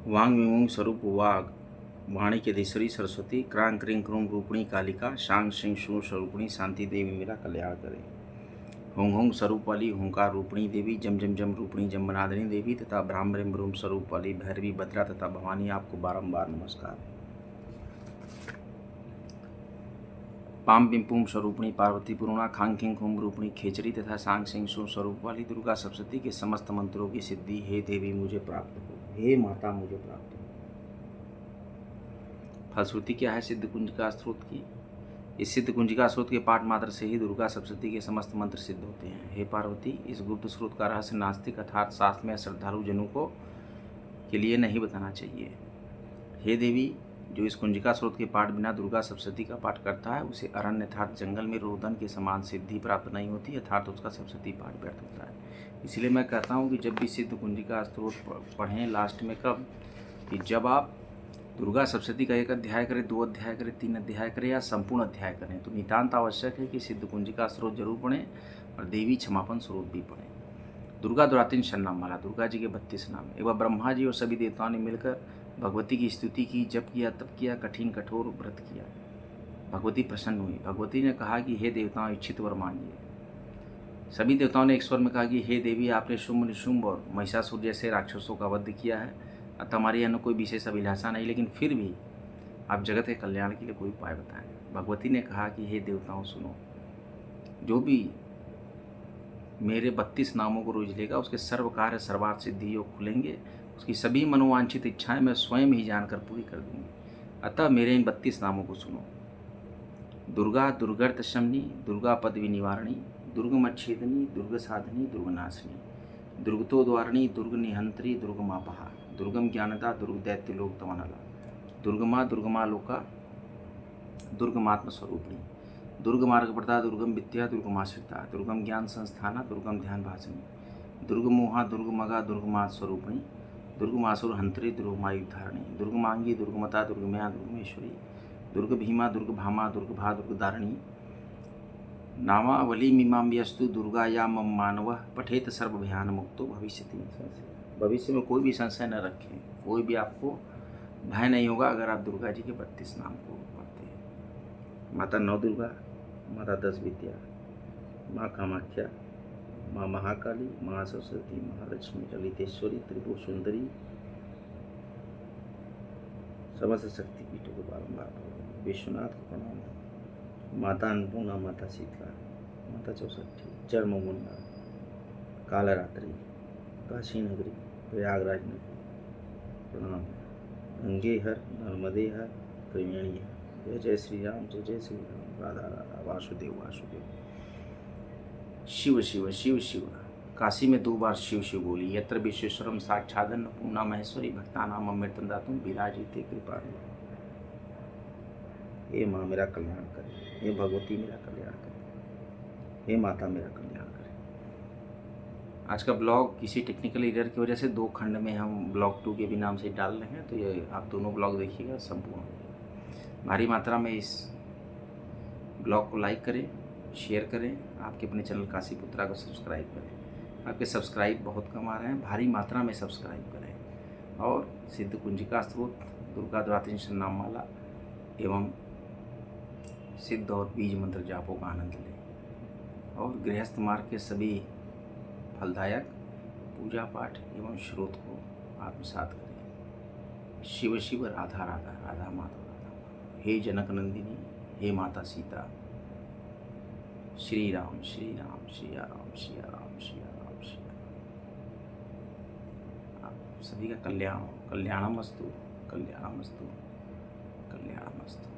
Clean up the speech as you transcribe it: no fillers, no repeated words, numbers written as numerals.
वांग विमुंग स्वरूप वाग वाणी के देशरी सरस्वती क्रांग क्रिंग क्रूम रूपणी कालिका शांग सिंह शू स्वरूपणी शांति देवी मेरा कल्याण करे। होंग होंग स्वरूप वाली होंकार रूपणी देवी जम जम जम रूपणी जम्बनादिनी देवी तथा ब्राह्म ब्रह्म ब्रूम स्वरूप वाली भैरवी भद्रा तथा भवानी आपको बारंबार नमस्कार। पाम पिंपुम स्वरूपणी पार्वती पूर्णा खांग खिंग खुम रूपणी खेचरी तथा सांग सिंह शू स्वरूप वाली दुर्गा सप्तशती के समस्त मंत्रों की सिद्धि हे देवी मुझे प्राप्त हो, हे माता मुझे प्राप्त हो। फलश्रुति क्या है सिद्ध कुंजिका स्त्रोत की? इस सिद्ध कुंजिका स्रोत के पाठ मात्र से ही दुर्गा सप्तशती के समस्त मंत्र सिद्ध होते हैं। हे पार्वती, इस गुप्त स्रोत का रहस्य नास्तिक अर्थात शास्त्र में श्रद्धालु जनों को के लिए नहीं बताना चाहिए। हे देवी, जो इस कुंजिका स्रोत के पाठ बिना दुर्गा सप्तशती का पाठ करता है उसे अरण्य अर्थात जंगल में रोदन के समान सिद्धि प्राप्त नहीं होती अर्थात उसका सप्तशती पाठ व्यर्थ होता है। इसलिए मैं कहता हूँ कि जब भी सिद्ध कुंजिका स्रोत पढ़ें लास्ट में कब, कि जब आप दुर्गा सप्तशती का 1 अध्याय करें, 2 अध्याय करें, 3 अध्याय करें या संपूर्ण अध्याय करें, तो नितांत आवश्यक है कि सिद्ध कुंजिका स्रोत जरूर पढ़ें और देवी क्षमापन स्रोत भी पढ़ें। दुर्गा द्वातिन शन्नाम माला, दुर्गा जी के 32 नाम। एक बार ब्रह्मा जी और सभी देवताओं ने मिलकर भगवती की स्तुति की, जप किया, तप किया, कठिन कठोर व्रत किया। भगवती प्रसन्न हुई। भगवती ने कहा कि हे देवताओं, इच्छित वर मांगिए। सभी देवताओं ने एक स्वर में कहा कि हे देवी, आपने शुंभ निशुंभ और महिषासुर जैसे राक्षसों का वध किया है, अतः हमारी अन्य कोई विशेष अभिलाषा नहीं, लेकिन फिर भी आप जगत के कल्याण के लिए कोई उपाय बताएं। भगवती ने कहा कि हे देवताओं सुनो, जो भी मेरे 32 नामों को रोज लेगा उसके सर्व कार्य सर्वार्थ सिद्धि योग खुलेंगे, उसकी सभी मनोवांछित इच्छाएं मैं स्वयं ही जानकर पूरी कर दूंगी। अतः मेरे इन 32 नामों को सुनो। दुर्गा दुर्गर्त शमनी, दुर्गा पदवी निवारणी, दुर्गमच्छेदनी, दुर्ग साधनी, दुर्गनाशिनी, दुर्गतो द्वारणी, दुर्ग निहंत्री, दुर्गमापहा, दुर्गम ज्ञानदा, दुर्ग दैत्य लोक तवनला, दुर्गमा दुर्गमा लोका, दुर्गमात्म स्वरूपिणी, दुर्ग मार्ग प्रदा, दुर्गम विद्या, दुर्गमाश्रिता, दुर्गम ज्ञान संस्थाना, दुर्गम ध्यान भाषणी, दुर्गमोहा, दुर्गमगा, दुर्गमात स्वरूपिणी, दुर्गमासुर हंत्री, दुर्गमायुधारिणी, दुर्गमांगी, दुर्गमता, दुर्गमया, दुर्गमेश्वरी, दुर्ग भीमा, दुर्ग भामा, दुर्गभा, दुर्गधारिणी, नामावली मीमांबियस्तु दुर्गा या मम मानव पठेत सर्वभयान मुक्तो भविष्यति। भविष्य में कोई भी संशय न रखें, कोई भी आपको भय नहीं होगा अगर आप दुर्गा जी के 32 नाम को पढ़ते हैं। माता नौ दुर्गा, माता 10 विद्या, माँ कामाख्या, माँ महाकाली, माँ सरस्वती, महालक्ष्मी, ललितेश्वरी, त्रिपुर सुंदरी, समस्त शक्तिपीठों को बारंबार विश्वनाथ को प्रणाम। माता अन्नपूर्णा, माता शीतला, माता चौसठी, चरममुंडा, कालरात्रि, काशी नगरी, प्रयागराज नगरी प्रणाम। गंगे हर, नर्मदे हर, त्रिवेणी हर, जय जय श्री राम, जय जय श्री राम, राधा राधा, वासुदेव वासुदेव। शिव शिव शिव शिव, काशी में 2 बार शिव शिव बोली। यत्र विश्वेश्वरम साक्षात् अन्नपूर्णा महेश्वरी भक्तानाम अमृतं दातुम विराजिते कृपा। हे माँ मेरा कल्याण करे, हे भगवती मेरा कल्याण करे, हे माता मेरा कल्याण करे। आज का ब्लॉग किसी टेक्निकल एरर की वजह से 2 खंड में हम ब्लॉग 2 के भी नाम से डाल रहे हैं, तो ये आप दोनों ब्लॉग देखिएगा, संपूर्ण हो जाएगा। भारी मात्रा में इस ब्लॉग को लाइक करें, शेयर करें, आपके अपने चैनल काशी पुत्रा को सब्सक्राइब करें। आपके सब्सक्राइब बहुत कम आ रहे हैं, भारी मात्रा में सब्सक्राइब करें और सिद्ध कुंजिका स्त्रोत, दुर्गा द्वातिन शन्नाम माला एवं सिद्ध और बीज मंत्र जापों का आनंद लें और गृहस्थ मार्ग के सभी फलदायक पूजा पाठ एवं स्रोत को आत्मसात करें। शिव शिव, राधा राधा, राधा माधव, राधा माधव। हे जनक नंदिनी, हे माता सीता, श्री राम श्री राम, श्री राम श्री राम, श्री राम श्री राम। आप सभी का कल्याण हो, कल्याणमस्तु, कल्याणमस्तु, कल्याणमस्तु।